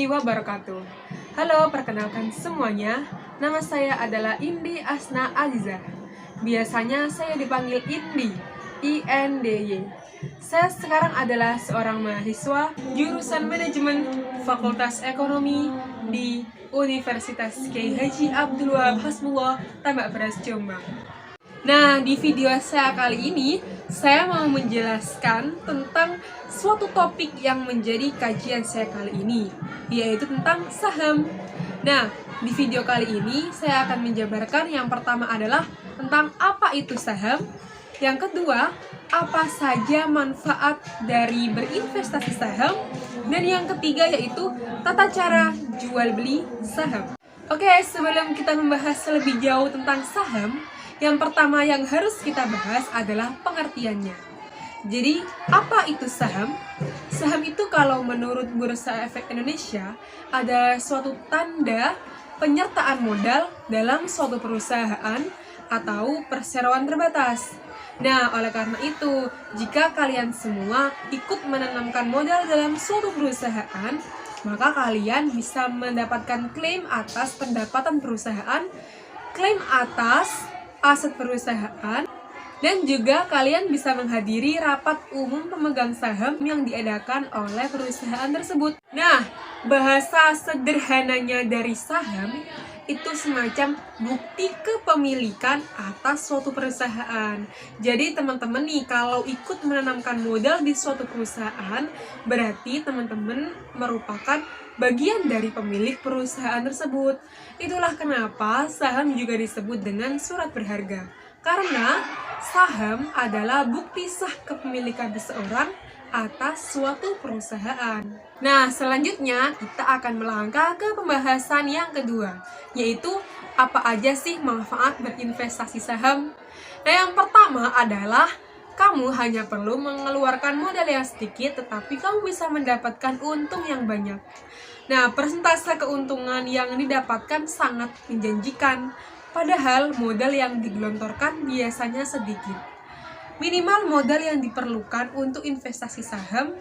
warahmatullahi wabarakatuh. Halo, perkenalkan semuanya. Nama saya adalah Indi Asna Aziza. Biasanya saya dipanggil Indi, INDY. Saya sekarang adalah seorang mahasiswa jurusan manajemen Fakultas Ekonomi di Universitas Kiai Haji Abdul Wahab Hasbullah, Tambak Beras, Jombang. Nah, di video saya kali ini, saya mau menjelaskan tentang suatu topik yang menjadi kajian saya kali ini, yaitu tentang saham. Nah, di video kali ini, saya akan menjabarkan yang pertama adalah tentang apa itu saham, yang kedua, apa saja manfaat dari berinvestasi saham, dan yang ketiga yaitu tata cara jual beli saham. Oke, sebelum kita membahas lebih jauh tentang saham, yang pertama yang harus kita bahas adalah pengertiannya. Jadi, apa itu saham? Saham itu kalau menurut Bursa Efek Indonesia adalah suatu tanda penyertaan modal dalam suatu perusahaan atau perseroan terbatas. Nah, oleh karena itu, jika kalian semua ikut menanamkan modal dalam suatu perusahaan, maka kalian bisa mendapatkan klaim atas pendapatan perusahaan, klaim atas aset perusahaan, dan juga kalian bisa menghadiri rapat umum pemegang saham yang diadakan oleh perusahaan tersebut. Nah, bahasa sederhananya dari saham itu semacam bukti kepemilikan atas suatu perusahaan. Jadi teman-teman nih, kalau ikut menanamkan modal di suatu perusahaan, berarti teman-teman merupakan bagian dari pemilik perusahaan tersebut. Itulah kenapa saham juga disebut dengan surat berharga. Karena saham adalah bukti sah kepemilikan seseorang atas suatu perusahaan. Nah, selanjutnya kita akan melangkah ke pembahasan yang kedua, yaitu apa aja sih manfaat berinvestasi saham. Nah, yang pertama adalah kamu hanya perlu mengeluarkan modal yang sedikit, tetapi kamu bisa mendapatkan untung yang banyak. Nah, persentase keuntungan yang didapatkan sangat menjanjikan, padahal modal yang digelontorkan biasanya sedikit. Minimal modal yang diperlukan untuk investasi saham,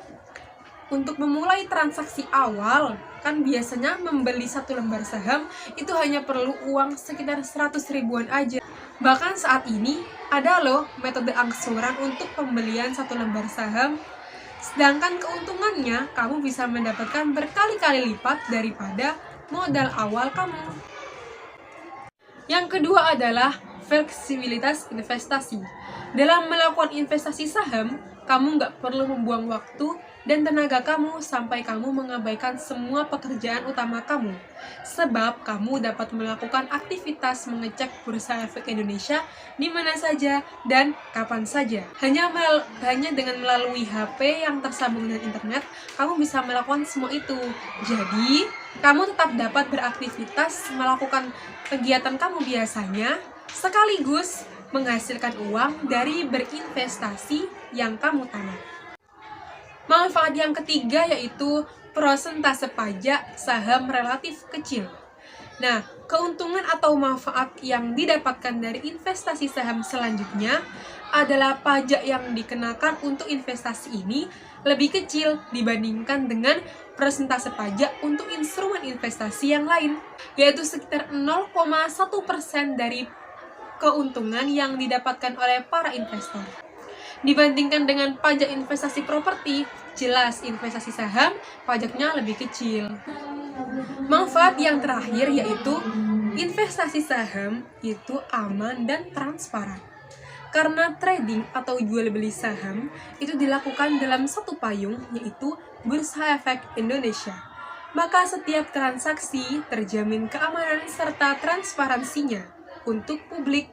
untuk memulai transaksi awal, kan biasanya membeli satu lembar saham itu hanya perlu uang sekitar 100 ribuan aja. Bahkan saat ini ada loh metode angsuran untuk pembelian satu lembar saham, sedangkan keuntungannya kamu bisa mendapatkan berkali-kali lipat daripada modal awal kamu. Yang kedua adalah fleksibilitas investasi. Dalam melakukan investasi saham, kamu nggak perlu membuang waktu dan tenaga kamu sampai kamu mengabaikan semua pekerjaan utama kamu. Sebab kamu dapat melakukan aktivitas mengecek Bursa Efek Indonesia di mana saja dan kapan saja. Hanya dengan melalui HP yang tersambung dengan internet, kamu bisa melakukan semua itu. Jadi, kamu tetap dapat beraktivitas melakukan kegiatan kamu biasanya, sekaligus menghasilkan uang dari berinvestasi yang kamu tanam. Manfaat yang ketiga yaitu persentase pajak saham relatif kecil. Nah, keuntungan atau manfaat yang didapatkan dari investasi saham selanjutnya adalah pajak yang dikenakan untuk investasi ini lebih kecil dibandingkan dengan persentase pajak untuk instrumen investasi yang lain, yaitu sekitar 0,1% dari keuntungan yang didapatkan oleh para investor. Dibandingkan dengan pajak investasi properti, jelas investasi saham pajaknya lebih kecil. Manfaat yang terakhir yaitu investasi saham itu aman dan transparan. Karena trading atau jual beli saham itu dilakukan dalam satu payung, yaitu Bursa Efek Indonesia. Maka setiap transaksi terjamin keamanan serta transparansinya untuk publik.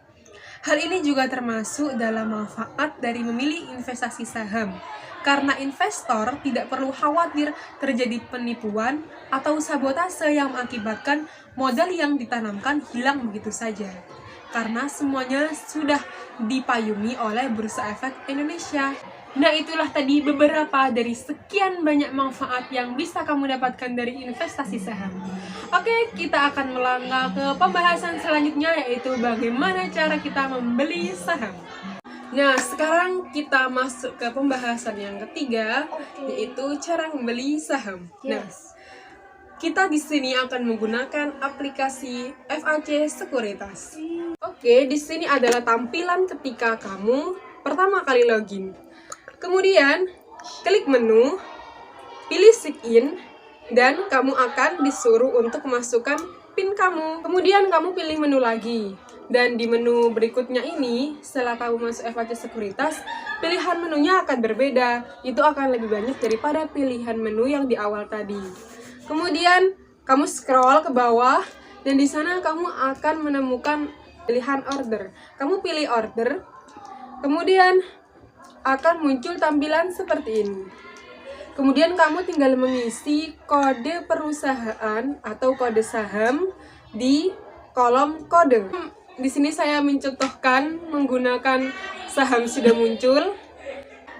Hal ini juga termasuk dalam manfaat dari memilih investasi saham, karena investor tidak perlu khawatir terjadi penipuan atau sabotase yang mengakibatkan modal yang ditanamkan hilang begitu saja, karena semuanya sudah dipayungi oleh Bursa Efek Indonesia. Nah, itulah tadi beberapa dari sekian banyak manfaat yang bisa kamu dapatkan dari investasi saham. Oke, kita akan melangkah ke pembahasan selanjutnya, yaitu bagaimana cara kita membeli saham. Nah, sekarang kita masuk ke pembahasan yang ketiga, yaitu cara membeli saham. Nah, kita di sini akan menggunakan aplikasi FAC Sekuritas. Oke, di sini adalah tampilan ketika kamu pertama kali login. Kemudian, klik menu, pilih sign in, dan kamu akan disuruh untuk memasukkan PIN kamu. Kemudian kamu pilih menu lagi. Dan di menu berikutnya ini, setelah kamu masuk FAC Sekuritas, pilihan menunya akan berbeda. Itu akan lebih banyak daripada pilihan menu yang di awal tadi. Kemudian kamu scroll ke bawah dan di sana kamu akan menemukan pilihan order. Kamu pilih order, kemudian akan muncul tampilan seperti ini. Kemudian kamu tinggal mengisi kode perusahaan atau kode saham di kolom kode. Di sini saya mencontohkan menggunakan saham sudah muncul.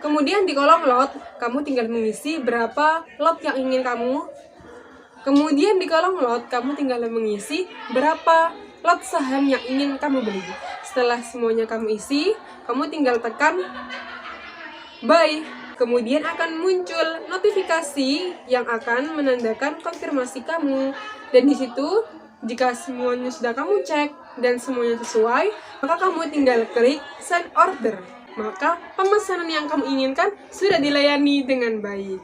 Kemudian di kolom lot, kamu tinggal mengisi berapa lot yang ingin kamu. Kemudian di kolom lot, kamu tinggal mengisi berapa lot saham yang ingin kamu beli. Setelah semuanya kamu isi, kamu tinggal tekan buy. Kemudian akan muncul notifikasi yang akan menandakan konfirmasi kamu. Dan di situ, jika semuanya sudah kamu cek dan semuanya sesuai, maka kamu tinggal klik send order. Maka pemesanan yang kamu inginkan sudah dilayani dengan baik.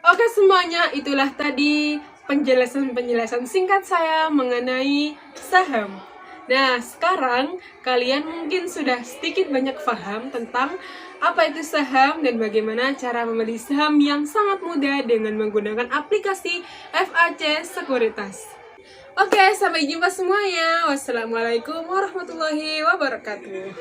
Oke semuanya, itulah tadi penjelasan singkat saya mengenai saham. Nah, sekarang kalian mungkin sudah sedikit banyak paham tentang apa itu saham dan bagaimana cara membeli saham yang sangat mudah dengan menggunakan aplikasi FAC Sekuritas. Oke, sampai jumpa semuanya. Wassalamualaikum warahmatullahi wabarakatuh.